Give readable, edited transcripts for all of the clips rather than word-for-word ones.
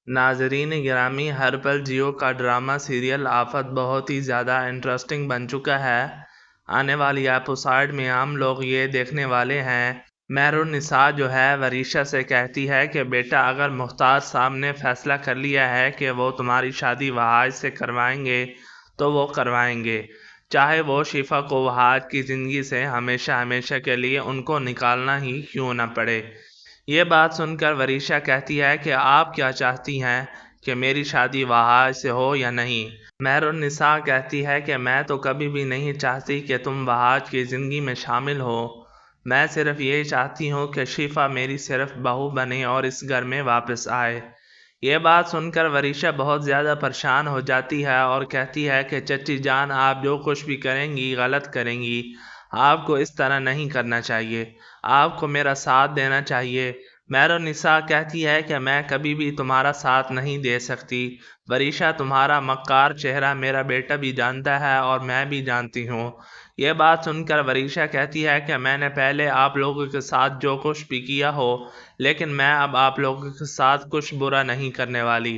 ناظرین گرامی، ہر پل جیو کا ڈرامہ سیریل آفت بہت ہی زیادہ انٹرسٹنگ بن چکا ہے۔ آنے والی ایپیسوڈ میں ہم لوگ یہ دیکھنے والے ہیں، مہرالنساء جو ہے وریشا سے کہتی ہے کہ بیٹا اگر مختار صاحب نے فیصلہ کر لیا ہے کہ وہ تمہاری شادی وحاج سے کروائیں گے تو وہ کروائیں گے، چاہے وہ شفا کو وحاج کی زندگی سے ہمیشہ ہمیشہ کے لیے ان کو نکالنا ہی کیوں نہ پڑے۔ یہ بات سن کر وریشا کہتی ہے کہ آپ کیا چاہتی ہیں کہ میری شادی وحاج سے ہو یا نہیں؟ مہرالنساء کہتی ہے کہ میں تو کبھی بھی نہیں چاہتی کہ تم وحاج کی زندگی میں شامل ہو، میں صرف یہ چاہتی ہوں کہ شفا میری صرف بہو بنے اور اس گھر میں واپس آئے۔ یہ بات سن کر وریشا بہت زیادہ پریشان ہو جاتی ہے اور کہتی ہے کہ چچی جان، آپ جو کچھ بھی کریں گی غلط کریں گی، آپ کو اس طرح نہیں کرنا چاہیے، آپ کو میرا ساتھ دینا چاہیے۔ مہرالنساء کہتی ہے کہ میں کبھی بھی تمہارا ساتھ نہیں دے سکتی وریشا، تمہارا مکار چہرہ میرا بیٹا بھی جانتا ہے اور میں بھی جانتی ہوں۔ یہ بات سن کر وریشا کہتی ہے کہ میں نے پہلے آپ لوگوں کے ساتھ جو کچھ بھی کیا ہو، لیکن میں اب آپ لوگوں کے ساتھ کچھ برا نہیں کرنے والی،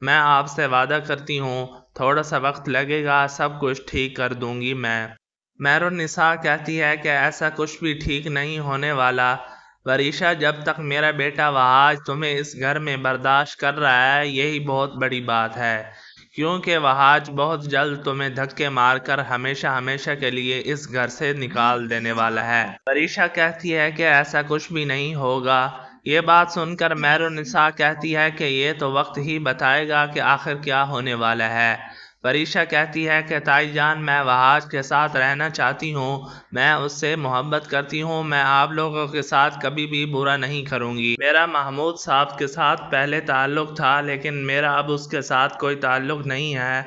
میں آپ سے وعدہ کرتی ہوں تھوڑا سا وقت لگے گا، سب کچھ ٹھیک کر دوں گی میں۔ مہرالنساء کہتی ہے کہ ایسا کچھ بھی ٹھیک نہیں ہونے والا وریشا، جب تک میرا بیٹا وحاج تمہیں اس گھر میں برداشت کر رہا ہے یہی بہت بڑی بات ہے، کیونکہ وحاج بہت جلد تمہیں دھکے مار کر ہمیشہ ہمیشہ کے لیے اس گھر سے نکال دینے والا ہے۔ وریشا کہتی ہے کہ ایسا کچھ بھی نہیں ہوگا۔ یہ بات سن کر مہرالنساء کہتی ہے کہ یہ تو وقت ہی بتائے گا کہ آخر کیا ہونے والا ہے۔ وریشا کہتی ہے کہ تائی جان، میں وحاج کے ساتھ رہنا چاہتی ہوں، میں اس سے محبت کرتی ہوں، میں آپ لوگوں کے ساتھ کبھی بھی برا نہیں کروں گی۔ میرا محمود صاحب کے ساتھ پہلے تعلق تھا لیکن میرا اب اس کے ساتھ کوئی تعلق نہیں ہے،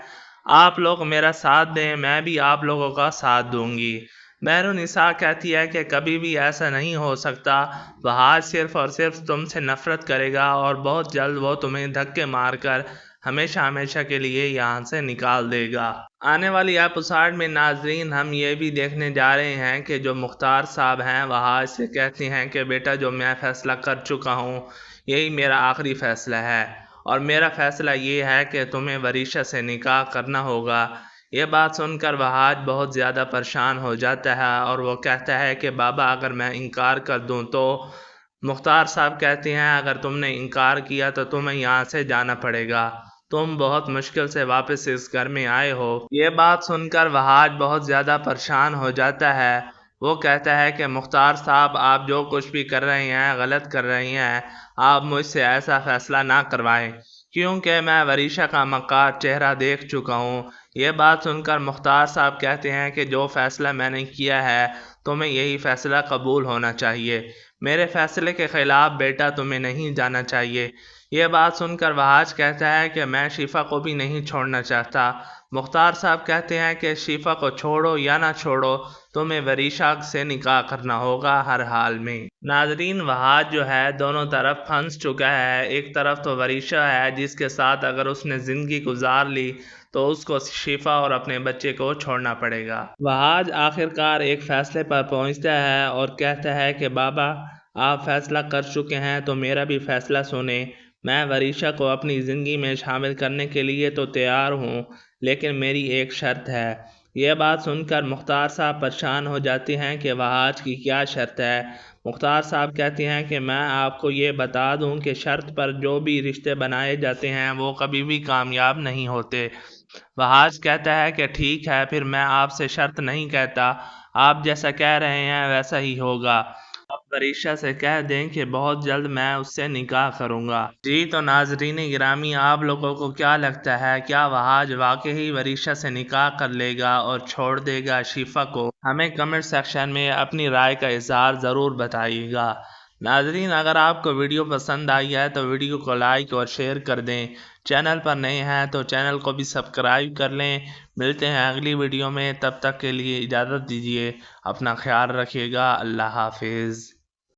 آپ لوگ میرا ساتھ دیں، میں بھی آپ لوگوں کا ساتھ دوں گی۔ مہرالنساء کہتی ہے کہ کبھی بھی ایسا نہیں ہو سکتا، وحاج صرف اور صرف تم سے نفرت کرے گا اور بہت جلد وہ تمہیں دھکے مار کر ہمیشہ ہمیشہ کے لیے یہاں سے نکال دے گا۔ آنے والی ایپیسوڈ میں ناظرین ہم یہ بھی دیکھنے جا رہے ہیں کہ جو مختار صاحب ہیں وحاج سے کہتے ہیں کہ بیٹا جو میں فیصلہ کر چکا ہوں یہی میرا آخری فیصلہ ہے، اور میرا فیصلہ یہ ہے کہ تمہیں وریشا سے نکاح کرنا ہوگا۔ یہ بات سن کر وحاج بہت زیادہ پریشان ہو جاتا ہے اور وہ کہتا ہے کہ بابا اگر میں انکار کر دوں تو؟ مختار صاحب کہتے ہیں اگر تم نے انکار کیا تو تمہیں یہاں سے جانا پڑے گا، تم بہت مشکل سے واپس اس گھر میں آئے ہو۔ یہ بات سن کر وحاج بہت زیادہ پریشان ہو جاتا ہے، وہ کہتا ہے کہ مختار صاحب آپ جو کچھ بھی کر رہے ہیں غلط کر رہے ہیں، آپ مجھ سے ایسا فیصلہ نہ کروائیں کیونکہ میں وریشا کا مکار چہرہ دیکھ چکا ہوں۔ یہ بات سن کر مختار صاحب کہتے ہیں کہ جو فیصلہ میں نے کیا ہے تمہیں یہی فیصلہ قبول ہونا چاہیے، میرے فیصلے کے خلاف بیٹا تمہیں نہیں جانا چاہیے۔ یہ بات سن کر وحاج کہتا ہے کہ میں شفا کو بھی نہیں چھوڑنا چاہتا۔ مختار صاحب کہتے ہیں کہ شفا کو چھوڑو یا نہ چھوڑو، تمہیں وریشا سے نکاح کرنا ہوگا ہر حال میں۔ ناظرین وحاج جو ہے دونوں طرف پھنس چکا ہے، ایک طرف تو وریشا ہے جس کے ساتھ اگر اس نے زندگی گزار لی تو اس کو شفا اور اپنے بچے کو چھوڑنا پڑے گا۔ وحاج آخرکار ایک فیصلے پر پہنچتا ہے اور کہتا ہے کہ بابا آپ فیصلہ کر چکے ہیں تو میرا بھی فیصلہ سنیں، میں وریشا کو اپنی زندگی میں شامل کرنے کے لیے تو تیار ہوں لیکن میری ایک شرط ہے۔ یہ بات سن کر مختار صاحب پریشان ہو جاتے ہیں کہ وحاج کی کیا شرط ہے۔ مختار صاحب کہتے ہیں کہ میں آپ کو یہ بتا دوں کہ شرط پر جو بھی رشتے بنائے جاتے ہیں وہ کبھی بھی کامیاب نہیں ہوتے۔ وحاج کہتا ہے کہ ٹھیک ہے پھر میں آپ سے شرط نہیں کہتا، آپ جیسا کہہ رہے ہیں ویسا ہی ہوگا، آپ وریشا سے کہہ دیں کہ بہت جلد میں اس سے نکاح کروں گا۔ جی تو ناظرین گرامی، آپ لوگوں کو کیا لگتا ہے، کیا وحاج واقعی وریشا سے نکاح کر لے گا اور چھوڑ دے گا شفا کو؟ ہمیں کمنٹ سیکشن میں اپنی رائے کا اظہار ضرور بتائیے گا۔ ناظرین اگر آپ کو ویڈیو پسند آئی ہے تو ویڈیو کو لائک اور شیئر کر دیں، چینل پر نئے ہیں تو چینل کو بھی سبسکرائب کر لیں۔ ملتے ہیں اگلی ویڈیو میں، تب تک کے لیے اجازت دیجیے، اپنا خیال رکھیے گا، اللہ حافظ۔